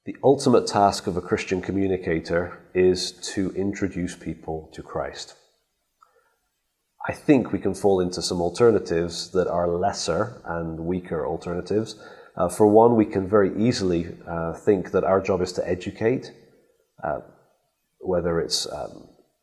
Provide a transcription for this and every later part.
The ultimate task of a Christian communicator is to introduce people to Christ. I think we can fall into some alternatives that are lesser and weaker alternatives. For one, we can very easily think that our job is to educate, whether it's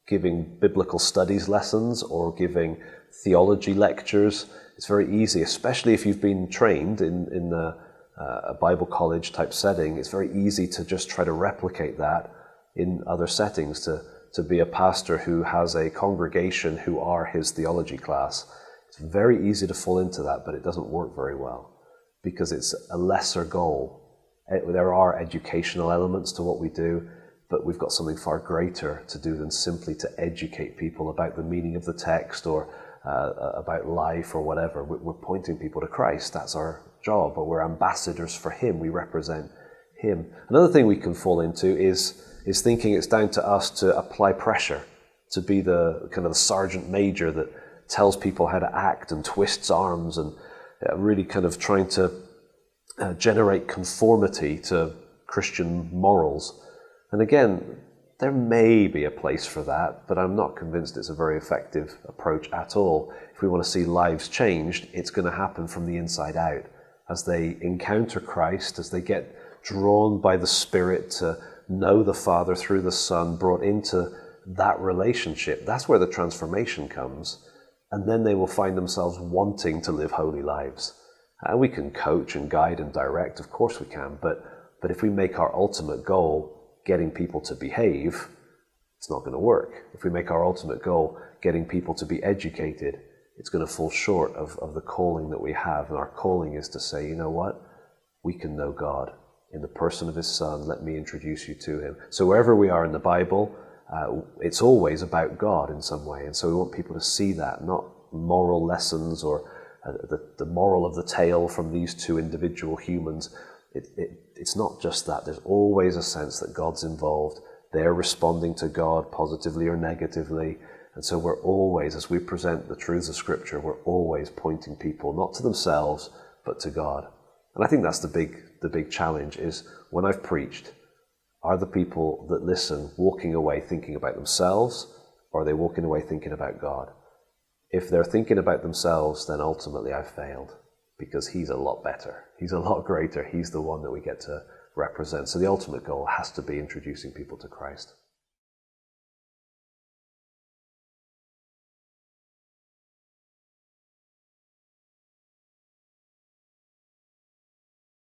giving biblical studies lessons or giving theology lectures. It's very easy, especially if you've been trained in a Bible college type setting. It's very easy to just try to replicate that in other settings, to be a pastor who has a congregation who are his theology class. It's very easy to fall into that, but it doesn't work very well because it's a lesser goal. There are educational elements to what we do, but we've got something far greater to do than simply to educate people about the meaning of the text or about life or whatever. We're pointing people to Christ. That's our job, but we're ambassadors for Him. We represent Him. Another thing we can fall into is thinking it's down to us to apply pressure, to be the kind of the sergeant major that tells people how to act and twists arms and really kind of trying to generate conformity to Christian morals. And again, there may be a place for that, but I'm not convinced it's a very effective approach at all. If we want to see lives changed, it's going to happen from the inside out. As they encounter Christ, as they get drawn by the Spirit to know the Father through the Son, brought into that relationship, that's where the transformation comes. And then they will find themselves wanting to live holy lives. And we can coach and guide and direct, of course we can, but if we make our ultimate goal getting people to behave, it's not going to work. If we make our ultimate goal getting people to be educated, it's going to fall short of the calling that we have. And our calling is to say, you know what? We can know God in the person of His Son. Let me introduce you to Him. So wherever we are in the Bible, it's always about God in some way. And so we want people to see that, not moral lessons or the moral of the tale from these two individual humans. It's not just that. There's always a sense that God's involved. They're responding to God positively or negatively. And so we're always, as we present the truths of Scripture, we're always pointing people not to themselves, but to God. And I think that's the big challenge is when I've preached, are the people that listen walking away thinking about themselves, or are they walking away thinking about God? If they're thinking about themselves, then ultimately I've failed, because He's a lot better. He's a lot greater. He's the one that we get to represent. So the ultimate goal has to be introducing people to Christ.